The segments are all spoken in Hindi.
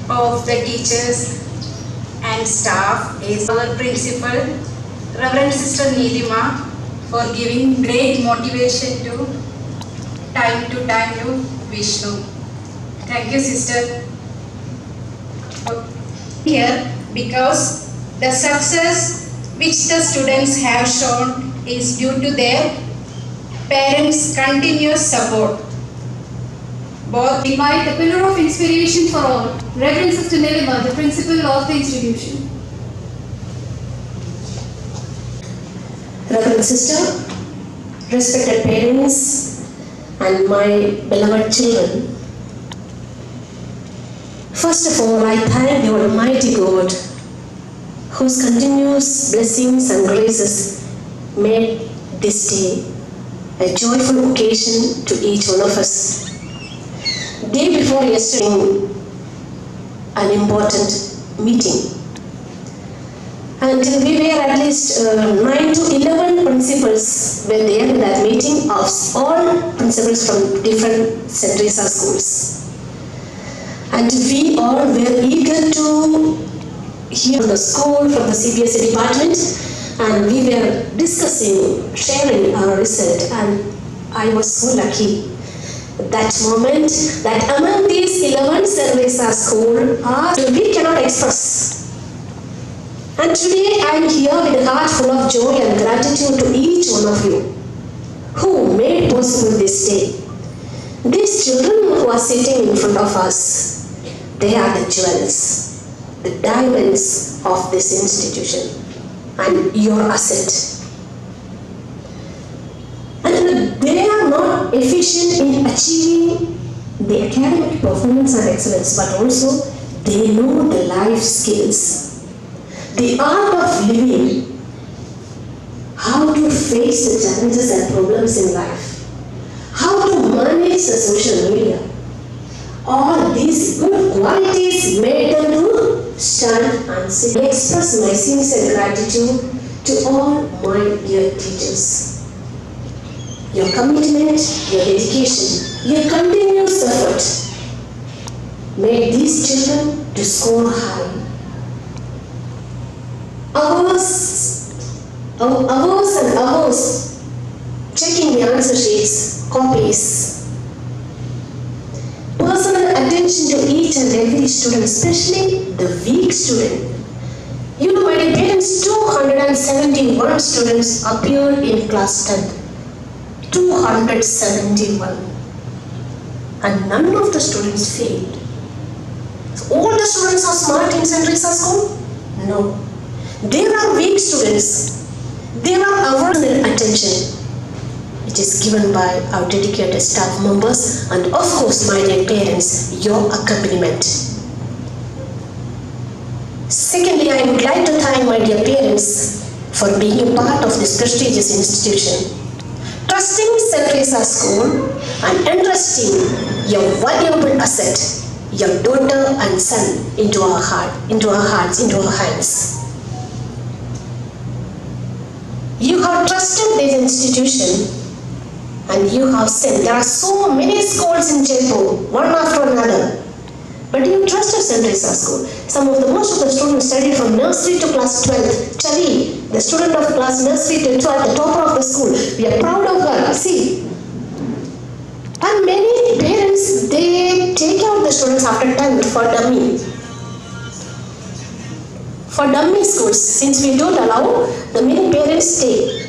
of the teachers and staff is our principal, Reverend Sister Neelima, for giving great motivation to Vishnu. Thank you, sister. Here, because the success which the students have shown is due to their parents' continuous support. Both invite the pillar of inspiration for all, Reverend Sister Neelima, the principal of the institution. Reverend Sister, respected parents, and my beloved children, first of all, I thank the Almighty God, whose continuous blessings and graces made this day a joyful occasion to each one of us. Day before yesterday, an important meeting, and we were at least 9 to 11 principals were there in that meeting, of all principals from different St. Teresa schools. And we all were eager to hear from the school, from the CBSE department, and we were discussing, sharing our result, and I was so lucky that moment that among these 11 St. Teresa schools, we cannot express. And today I am here with a heart full of joy and gratitude to each one of you who made possible this day. These children who are sitting in front of us, they are the jewels, the diamonds of this institution, and your asset. And they are not efficient in achieving the academic performance and excellence, but also they know the life skills, the art of living, how to face the challenges and problems in life, how to manage the social media. All these good qualities made them to stand and say, I express my sincere gratitude to all my dear teachers. Your commitment, your dedication, your continuous effort made these children to score high. Hours and hours checking the answer sheets, copies, personal attention to each and every student, especially the weak student. You know, my dear parents, 271 students appeared in class 10th. 271. And none of the students failed. So all the students are smart in St. Teresa school? No. There are weak students. There are our attention. It is given by our dedicated staff members and of course, my dear parents, your accompaniment. Secondly, I would like to thank my dear parents for being a part of this prestigious institution, trusting St. Teresa School and entrusting your valuable asset, your daughter and son, into our hearts, into our hands. You have trusted this institution and you have said there are so many schools in Jaipur, one after another. But you trusted St. Teresa School. Most of the students studied from nursery to class 12th. Chavi, the student of class nursery to 12th, the topper of the school. We are proud of her. See. And many parents, they take out the students after 10th for dummy. For dummy schools, since we don't allow, the many parents stay.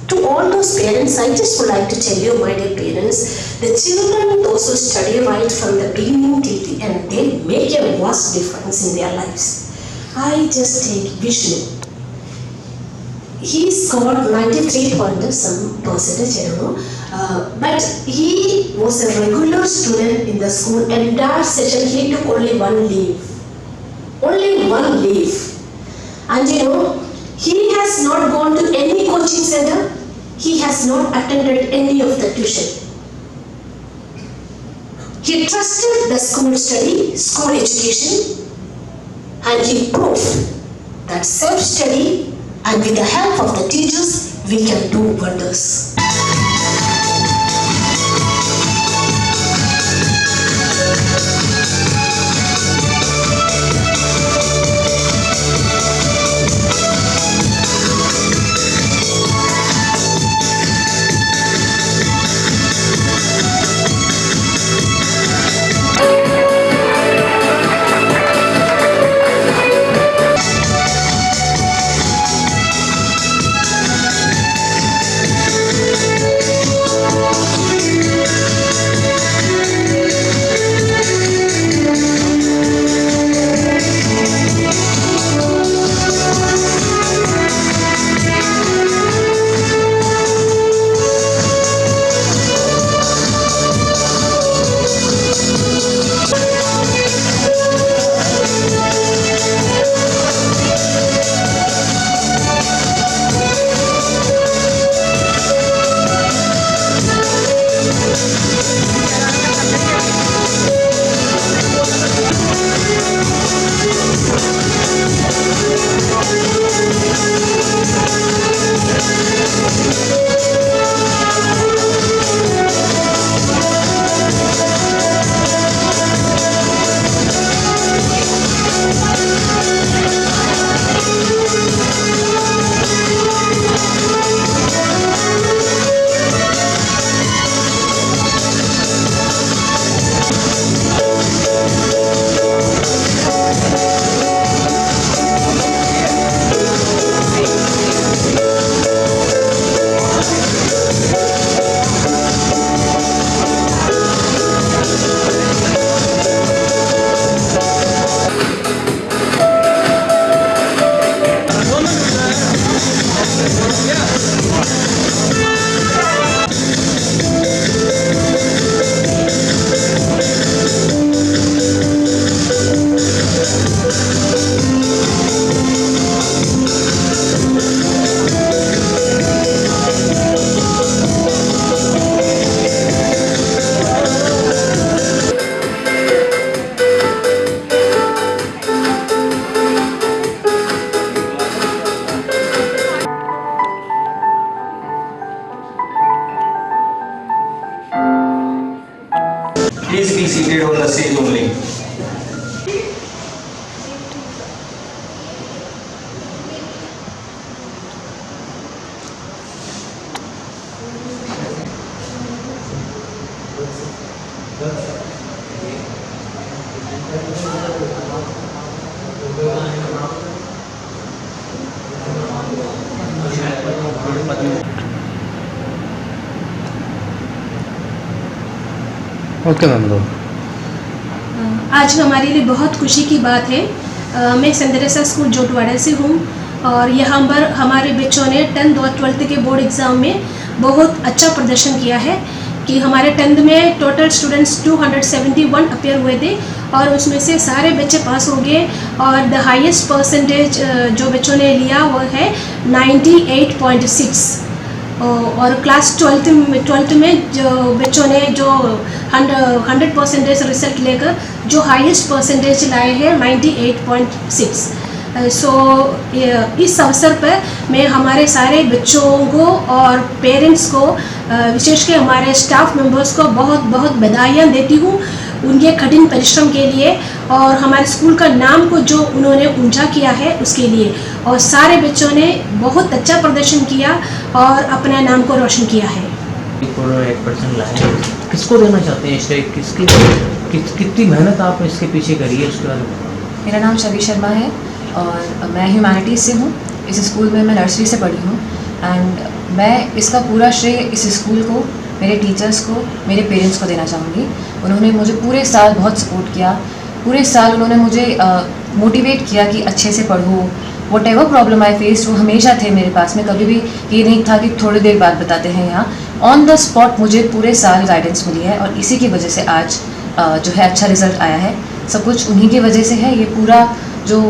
To all those parents, I just would like to tell you, my dear parents, the children, those who study right from the beginning till the end, they make a vast difference in their lives. I just take Vishnu. He scored 93 points, some percentage, I don't know. But he was a regular student in the school, and that session he took only one leave. Only one leave. And you know, he has not gone to any coaching center. He has not attended any of the tuition. He trusted the school study, school education, and he proved that self-study and with the help of the teachers, we can do wonders. Please be seated on the stage only. Okay ma'am दो। आज हमारे लिए बहुत खुशी की बात है। मैं सेंट तेरेसा स्कूल जोटवाड़ा से हूँ और यहाँ पर हमारे बच्चों ने 10th और 12th के बोर्ड एग्ज़ाम में बहुत अच्छा प्रदर्शन किया है कि हमारे 10th में टोटल स्टूडेंट्स 271 अपेयर हुए थे और उसमें से सारे बच्चे पास हो गए और द हाईएस्ट परसेंटेज जो बच्चों ने लिया वो है 98.6। और क्लास 12th में जो बच्चों ने जो 100% रिजल्ट लेकर जो हाईएस्ट परसेंटेज लाए हैं 98.6। सो इस अवसर पर मैं हमारे सारे बच्चों को और पेरेंट्स को विशेषकर हमारे स्टाफ मेंबर्स को बहुत बहुत बधाइयाँ देती हूँ उनके कठिन परिश्रम के लिए और हमारे स्कूल का नाम को जो उन्होंने ऊंचा किया है उसके लिए। और सारे बच्चों ने बहुत अच्छा प्रदर्शन किया और अपने नाम को रोशन किया है। 8% लाए, किसको देना चाहते हैं श्रेय? कितनी मेहनत आप इसके पीछे करी है उसके बारे में? मेरा नाम छवि शर्मा है और मैं ह्यूमैनिटीज़ से हूँ। इस स्कूल में मैं नर्सरी से पढ़ी हूँ एंड मैं इसका पूरा श्रेय इस स्कूल को, मेरे टीचर्स को, मेरे पेरेंट्स को देना चाहूँगी। उन्होंने मुझे पूरे साल बहुत सपोर्ट किया। पूरे साल उन्होंने मुझे मोटिवेट किया कि अच्छे से पढ़ो। What ever problem I face वो हमेशा थे मेरे पास में। कभी भी ये नहीं था कि थोड़ी देर बाद बताते हैं। यहाँ ऑन द स्पॉट मुझे पूरे साल गाइडेंस मिली है और इसी की वजह से आज जो है अच्छा रिजल्ट आया है। सब कुछ उन्हीं की वजह से है। ये पूरा जो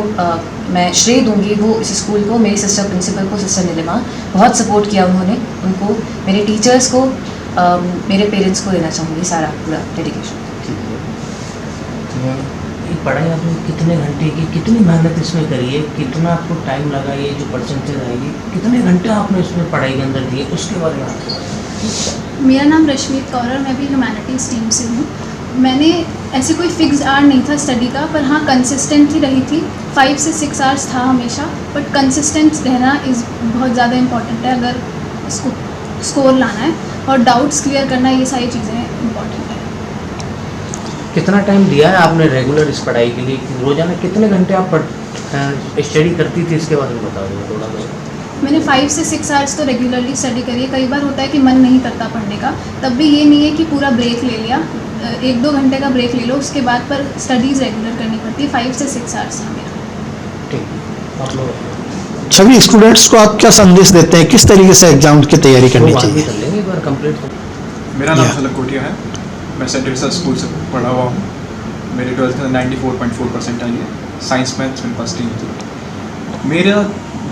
मैं श्रेय दूंगी वो इस स्कूल को, मेरी सिस्टर प्रिंसिपल को, सिस्टर नीलिमा, बहुत सपोर्ट किया उन्होंने। उनको, मेरे टीचर्स को, मेरे पेरेंट्स को देना चाहूँगी सारा पूरा डेडिकेशन। ये पढ़ाई आपने कितने घंटे की, कितनी मेहनत इसमें करी है, कितना आपको टाइम लगा, ये जो परसेंटेज आएगी, कितने घंटे आपने इसमें पढ़ाई के अंदर दिए, उसके बारे में आपको? मेरा नाम रश्मीत कौर और मैं भी ह्यूमैनिटीज़ टीम से हूँ। मैंने ऐसे कोई फिक्स आवर नहीं था स्टडी का, पर हाँ कंसिस्टेंटली रही थी। 5 से 6 आवर्स था हमेशा, बट कंसिस्टेंट रहना बहुत ज़्यादा इम्पॉर्टेंट है अगर इसको स्कोर लाना है, और डाउट्स क्लियर करना, ये सारी चीज़ें इम्पॉर्टेंट है। कितना टाइम दिया है आपने रेगुलर इस पढ़ाई के लिए? रोज़ाना कितने घंटे आप स्टडी करती थी, इसके बारे में बता दो थोड़ा सा। मैंने 5 से 6 आवर्स तो रेगुलरली स्टडी करी है। कई बार होता है कि मन नहीं करता पढ़ने का, तब भी ये नहीं है कि पूरा ब्रेक ले लिया, 1-2 घंटे का ब्रेक ले लो, उसके बाद पर स्टडीज़ रेगुलर करनी पड़ती है। 5 से 6 आवर्स था मेरा। ठीक, आप लोग सभी स्टूडेंट्स को आप क्या संदेश देते हैं, किस तरीके से एग्जाम की तैयारी करनी चाहिए? कर लेंगे एक बार कंप्लीट। मेरा नाम झलक कोटिया है, मैं सेंट तेरेसा स्कूल से पढ़ा हुआ हूँ। मेरे 12th में 94.4% आई है। साइंस मैथ्स मेरे पास 3 थी। मेरा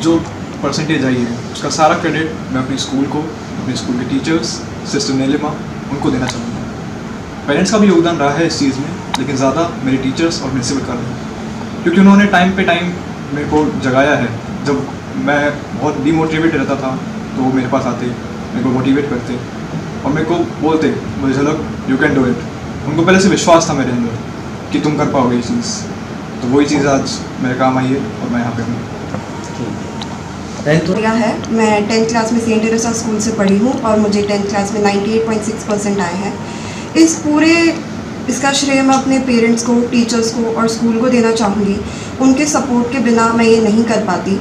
जो परसेंटेज आई है उसका सारा क्रेडिट मैं अपने स्कूल को, अपने स्कूल के टीचर्स, सिस्टर नीलिमा, उनको देना चाहूँगा। पेरेंट्स का भी योगदान रहा है इस चीज़ में, लेकिन ज़्यादा मेरे टीचर्स और प्रिंसिपल का रहा है, क्योंकि उन्होंने टाइम पे टाइम मेरे को जगाया है। जब मैं बहुत डीमोटिवेट रहता था तो वो मेरे पास आते, मेरे को मोटिवेट करते और मेरे को बोलते, मुझे झलक यू कैन डू इट। उनको पहले से विश्वास था मेरे अंदर कि तुम कर पाओगे ये चीज़, तो वही चीज़ आज मेरे काम आई है और मैं यहाँ पे हूँ। है मैं 10th क्लास में सेंट तेरेसा स्कूल से पढ़ी हूँ और मुझे 10th क्लास में 98.6% आए हैं। इसका श्रेय मैं अपने पेरेंट्स को, टीचर्स को और स्कूल को देना चाहूँगी। उनके सपोर्ट के बिना मैं ये नहीं कर पाती।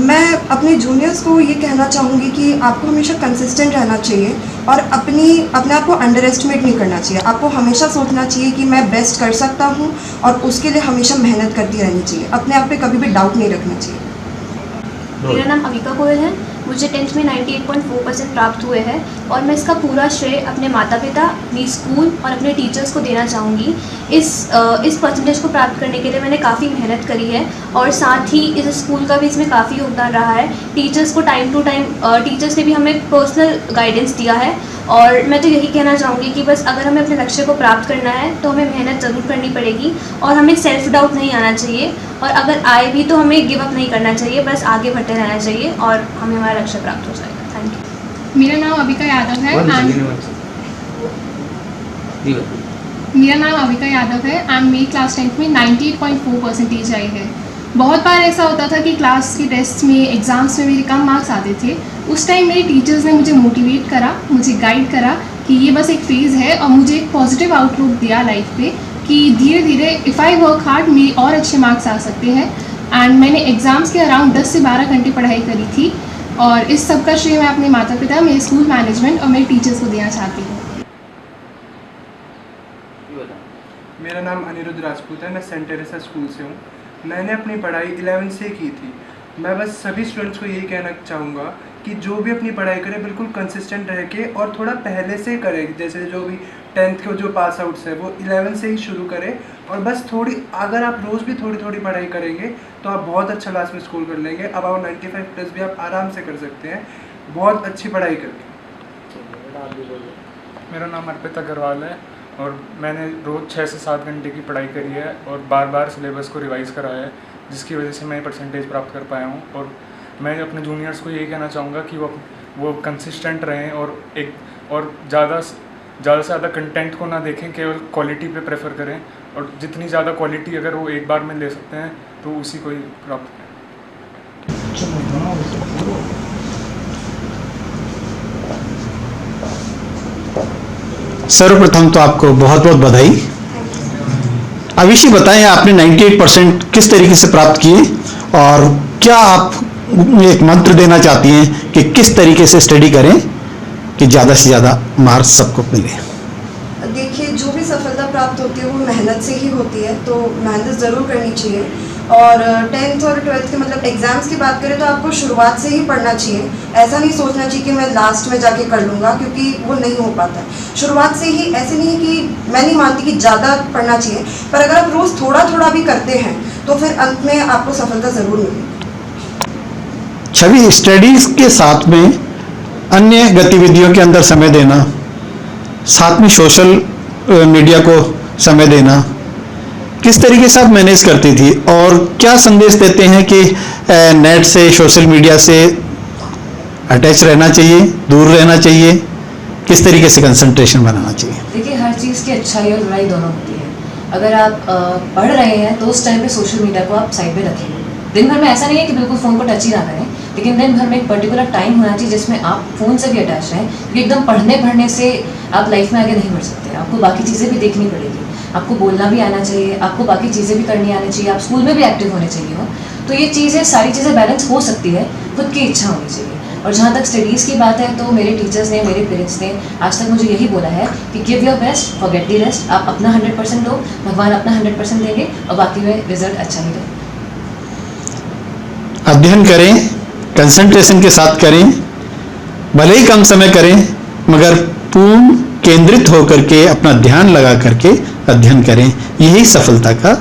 मैं अपने जूनियर्स को ये कहना चाहूँगी कि आपको हमेशा कंसिस्टेंट रहना चाहिए और अपने आप को अंडर एस्टिमेट नहीं करना चाहिए। आपको हमेशा सोचना चाहिए कि मैं बेस्ट कर सकता हूँ और उसके लिए हमेशा मेहनत करती रहनी चाहिए। अपने आप पे कभी भी डाउट नहीं रखना चाहिए। मेरा नाम अविका गोयल है। मुझे 10th में 98.4% प्राप्त हुए हैं और मैं इसका पूरा श्रेय अपने माता पिता, अपनी स्कूल और अपने टीचर्स को देना चाहूँगी। इस परसेंटेज को प्राप्त करने के लिए मैंने काफ़ी मेहनत करी है और साथ ही इस स्कूल का भी इसमें काफ़ी योगदान रहा है। टीचर्स को टाइम टू टाइम टीचर्स ने भी हमें पर्सनल गाइडेंस दिया है और मैं तो यही कहना चाहूँगी कि बस अगर हमें अपने लक्ष्य को प्राप्त करना है तो हमें मेहनत ज़रूर करनी पड़ेगी और हमें सेल्फ डाउट नहीं आना चाहिए, और अगर आए भी तो हमें गिव अप नहीं करना चाहिए, बस आगे बढ़ते रहना चाहिए और हमें हमारा लक्ष्य प्राप्त हो जाएगा। Thank you. मेरा नाम अविका यादव है मेरा नाम अविका यादव है एंड मेरी क्लास 10th में 98.4% आई है। बहुत बार ऐसा होता था कि क्लास के टेस्ट में, एग्ज़ाम्स में मेरे कम मार्क्स आते थे। उस टाइम मेरे टीचर्स ने मुझे मोटिवेट करा, मुझे गाइड करा कि ये बस एक फेज़ है, और मुझे एक पॉजिटिव आउटलुक दिया लाइफ पे कि धीरे धीरे इफ़ आई वर्क हार्ड मेरे और अच्छे मार्क्स आ सकते हैं। एंड मैंने एग्ज़ाम्स के अराउंड 10 से 12 घंटे पढ़ाई करी थी, और इस सब का श्रेय मैं अपने माता पिता, मेरे स्कूल मैनेजमेंट और मेरे टीचर्स को देना चाहती हूँ। मेरा नाम अनिरुद्ध राजपूत है, मैं सेंट टेरेसा स्कूल से हूँ। मैंने अपनी पढ़ाई 11th से की थी। मैं बस सभी स्टूडेंट्स को यही कहना चाहूँगा कि जो भी अपनी पढ़ाई करे बिल्कुल कंसिस्टेंट रह के और थोड़ा पहले से करे। जैसे जो भी 10th के जो पास आउट्स है वो 11th से ही शुरू करें, और बस थोड़ी, अगर आप रोज़ भी थोड़ी थोड़ी पढ़ाई करेंगे तो आप बहुत अच्छा लास्ट में स्कोर कर लेंगे। अबाउट 95+ भी आप आराम से कर सकते हैं, बहुत अच्छी पढ़ाई करके। मेरा नाम अर्पित अग्रवाल है और मैंने रोज़ 6 से 7 घंटे की पढ़ाई करी है और बार बार सिलेबस को रिवाइज़ करा है, जिसकी वजह से मैं परसेंटेज प्राप्त कर पाया हूँ। और मैं अपने जूनियर्स को यही कहना चाहूँगा कि वो कंसिस्टेंट रहें और ज़्यादा से ज़्यादा कंटेंट को ना देखें, केवल क्वालिटी पे प्रेफर करें, और जितनी ज़्यादा क्वालिटी अगर वो एक बार में ले सकते हैं तो उसी को ही प्राप्त करें। सर्वप्रथम तो आपको बहुत बहुत बधाई। अविशी बताएं, आपने 98% किस तरीके से प्राप्त किए, और क्या आप एक मंत्र देना चाहती हैं कि किस तरीके से स्टडी करें कि ज़्यादा से ज़्यादा मार्क्स सबको मिले? देखिए, जो भी सफलता प्राप्त होती है वो मेहनत से ही होती है, तो मेहनत ज़रूर करनी चाहिए। और 10th और 12th के मतलब एग्ज़ाम्स की बात करें तो आपको शुरुआत से ही पढ़ना चाहिए। ऐसा नहीं सोचना चाहिए कि मैं लास्ट में जाके कर लूँगा, क्योंकि वो नहीं हो पाता। शुरुआत से ही ऐसे नहीं है कि मैं नहीं मानती कि ज़्यादा पढ़ना चाहिए, पर अगर आप रोज़ थोड़ा थोड़ा भी करते हैं तो फिर अंत में आपको सफलता ज़रूर मिलेगी। छवि, स्टडीज़ के साथ में अन्य गतिविधियों के अंदर समय देना, साथ में सोशल मीडिया को समय देना, किस तरीके से आप मैनेज करती थी, और क्या संदेश देते हैं कि नेट से, सोशल मीडिया से अटैच रहना चाहिए, दूर रहना चाहिए, किस तरीके से कंसंट्रेशन बनाना चाहिए? देखिए, हर चीज़ की अच्छाई और बुराई दोनों होती है। अगर आप पढ़ रहे हैं तो उस टाइम पे सोशल मीडिया को आप साइड में रखें। दिन भर में ऐसा नहीं है कि बिल्कुल फ़ोन को टच ही ना करें, लेकिन दिन भर में एक पर्टिकुलर टाइम होना चाहिए जिसमें आप फ़ोन से भी अटैच रहें, क्योंकि एकदम पढ़ने से आप लाइफ में आगे नहीं बढ़ सकते। आपको बाकी चीज़ें भी देखनी पड़ेगी, आपको बोलना भी आना चाहिए, आपको बाकी चीज़ें भी करनी आनी चाहिए, आप स्कूल में भी एक्टिव होने चाहिए हो। तो ये चीज़ें, सारी चीज़ें बैलेंस हो सकती है, खुद की इच्छा होनी चाहिए। और जहाँ तक स्टडीज़ की बात है तो मेरे टीचर्स ने, मेरे पेरेंट्स ने आज तक मुझे यही बोला है कि give your best, forget the rest. आप अपना 100% दो, भगवान अपना 100% देंगे, और बाकी में रिजल्ट अच्छा ही रहे। अध्ययन करें, कंसंट्रेशन के साथ करें, भले ही कम समय करें, मगर पूर्ण केंद्रित होकर के अपना ध्यान लगा करके अध्ययन करें। यही सफलता का